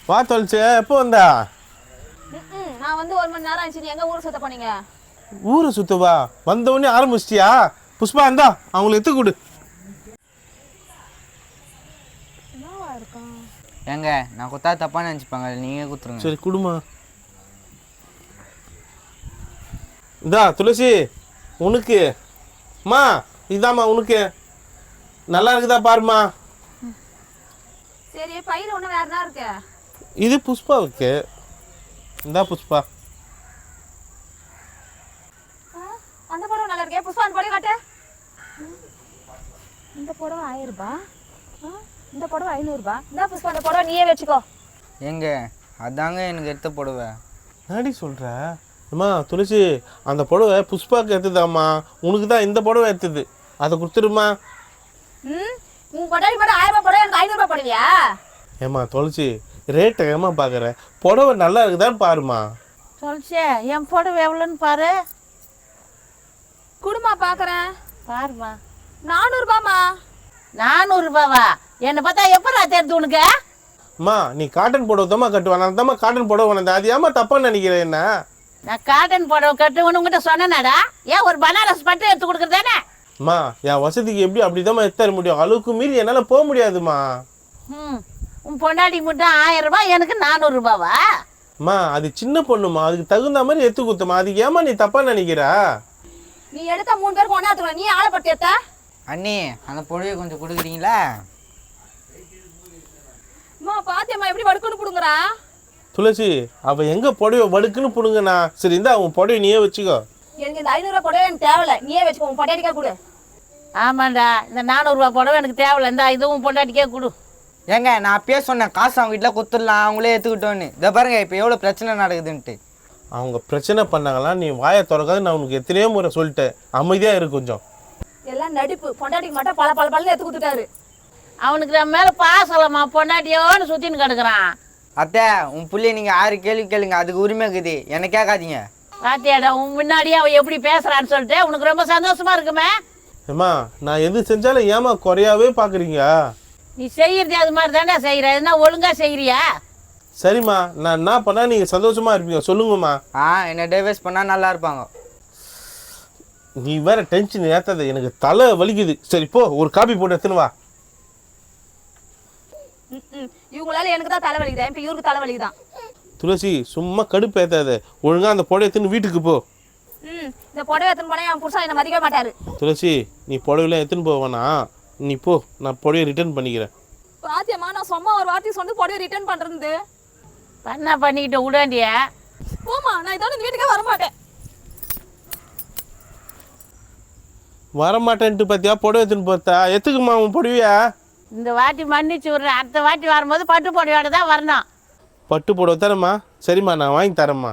வா தொலைச்சு எப்போ வந்தா? நான் வந்து 1 மணி நேரம் ஆச்சு. நீ எங்க ஊர் சுத்த போனீங்க? ஊரை சுத்தவா? வந்த உடனே ஆரம்பிச்சிட்டியா? புஷ்பா இருந்தா அவங்களை எத்து கொடு. ஏங்க நான் கொடுத்தா தப்பா நினச்சிப்பாங்க, நீங்கள் கொடுத்துருங்க. சரி குடுமா. இந்தா துளசி உனக்கு. அம்மா இதாம்மா உனக்கு. நல்லா இருக்குதா பாருமா. சரி பையில ஒண்ணு வேற என்ன இருக்கு? இது புஷ்பாவுக்கு. இந்தா புஷ்பா. அந்த புடவை நல்லா இருக்கே. புஷ்பா அந்த புடவை காட்டு. இந்த புடவை 1000 ரூபாய். இந்த புடவை 500 ரூபாய். இந்த புஷ்பா அந்த புடவை நீயே வச்சுக்கோ. ஏங்க அதாங்க எனக்கு எடுத்த புடவை. நாடி சொல்கிற அம்மா துளசி, அந்த புடவை புஷ்பாவுக்கு எடுத்துதாம்மா. உனக்கு தான் இந்த புடவை எடுத்தது. அதை கொடுத்துருமா. உன் கொண்டாடி போட 1000 ரூபாய் புடவை எனக்கு 500 ரூபாய் போடுவியா? ஏம்மா துளசி ரேட்டை ஏமா பார்க்குற? புடவை நல்லா இருக்குதான்னு பாருமா. சொல்லிச்சே என் புடவை எவ்வளோன்னு பாரு. குடுமா பாக்குறேன். பாருமா. 400 ரூபாய்மா. 400 ரூபாவா? என்னை பார்த்தா எப்போ நான் தெரிஞ்சு உனக்கு? அம்மா நீ காட்டன் புடவை தாம்மா கட்டுவேன். நான் தாம்மா காட்டன் புடவை வந்தேன். அது ஏமா தப்பான்னு நினைக்கிறேன் என்ன? நான் காட்டன் புடவை கட்டுவேன்னு உங்ககிட்ட சொன்னேனாடா? ஏன் ஒரு பனாரஸ் பட்டு எடுத்து கொடுக்குறதானே? அம்மா என் வசதிக்கு எப்படி அப்படிதாம்மா எடுத்து தர முடியும். அளவுக்கு மீறி என்னால் போக முடியாதுமா. உன் பொண்டாட்டி மட்டும் 1000 ரூபாய், எனக்கு 400 ரூபாவா? அம்மா அது சின்ன பொண்ணுமா, அதுக்கு தகுந்த மாதிரி எடுத்து கொடுத்தம்மா. அதுக்கு ஏமா நீ தப்பா நினைக்கிறா? நீ எடுத்த 3 பேருக்கு ஒண்ணா எடுத்துக்கலாம். நீ ஆளப்பட்டு எடுத்த? அண்ணி அந்த புடவையை கொஞ்சம் கொடுக்குறீங்களா? அம்மா பாத்தியம்மா எப்படி வடுக்குன்னு புடுங்குறா? துளசி அவ எங்க புடவை வடுக்குன்னு புடுங்கண்ணா. சரி இந்தா உன் புடவை நீயே வச்சுக்கோ. எனக்கு இந்த 500 ரூபாய் புடவை எனக்கு தேவையில்ல. நீயே வச்சுக்கோ. உன் பொண்டாட்டிக்கா கொடு. ஆமாண்டா, இந்த 400 ரூபாய் புடவை எனக்கு தேவையில்ல. இந்த இதுவும் பொண்டாட்டிக்கே கொடு. ஏங்க நான் அப்பயே சொன்னேன் காசு அவங்க வீட்டில் கொடுத்துடலாம், அவங்களே எடுத்துக்கிட்டோன்னு. இதை பாருங்க இப்போ எவ்வளோ பிரச்சனை நடக்குதுன்ட்டு. அவங்க பிரச்சனை பண்ணாங்களா? நீ வாயை திறக்காது. நான் உனக்கு எத்தனையோ முறை சொல்லிட்டேன். அமைதியா இருக்கு கொஞ்சம். எல்லாம் நடிப்பு. பொண்டாட்டிக்கு மட்டும் பல பல பலன்னு எடுத்து கொடுத்துட்டாரு. அவனுக்கு நம்ம மேலே பாசலம்மா, பொண்டாட்டியோன்னு சுற்றின்னு கிடக்குறான். அத்தை உன் பிள்ளைய நீங்கள் 6 கேள்வி கேளுங்க, அதுக்கு உரிமை இருக்குது, என்னை கேட்காதீங்க. பாத்தியாடா உன் முன்னாடியே அவன் எப்படி பேசுறான்னு சொல்லிட்டு உனக்கு ரொம்ப சந்தோஷமா இருக்குமே. ஏம்மா நான் எது செஞ்சாலும் ஏமா குறையாவே பாக்குறீங்க? நீ செய்யறது அது மாதிரி தானே செய்யற. எதுனா ஒழுங்கா செய்யறியா? சரிம்மா நான் என்ன பண்ணா நீங்க சந்தோஷமா இருப்பீங்க சொல்லுங்கம்மா. என்ன டைவர்ஸ் பண்ணால் நல்லா இருப்பாங்க. நீ வேற டென்ஷன் ஏத்தாத, எனக்கு தலை வலிக்குது. சரி போ ஒரு காபி போட்டு எடுத்துன்னு வா. இவங்களால எனக்கு தான் தலைவலிக்குதா? இப்ப இவருக்கு தலைவலிக்குதான். துளசி சும்மா கடுப்பு ஏத்தாத. ஒழுங்கா அந்த புடவை எடுத்துன்னு வீட்டுக்கு போ. இந்த புடவை எடுத்துன்னு போனா என் புருஷன் என்ன மதிக்கவே மாட்டாரு. துளசி நீ புடவைலாம் எடுத்துன்னு போவேனா? நீ போ, நான் புடவையை ரிட்டர்ன் பண்ணிக்கிறேன். பாத்தியம்மா நான் சும்மா ஒரு வார்த்தை சொன்னு புடவை ரிட்டர்ன் பண்றது. பண்ணிக்கிட்டு விடாண்டியா? போமா, நான் இதோட இந்த வீட்டுக்கே வரமாட்டேன். வரமாட்டேன்ட்டு பார்த்தியா புடவை எடுத்துன்னு போத்தா? எத்துக்குமா உன் புடவையா? இந்த வாட்டி மன்னிச்சு விட்றேன். அடுத்த வாட்டி வரும்போது பட்டு புடவையோட தான் வரணும். பட்டு புடவை தரேம்மா. சரிம்மா நான் வாங்கி தரேம்மா.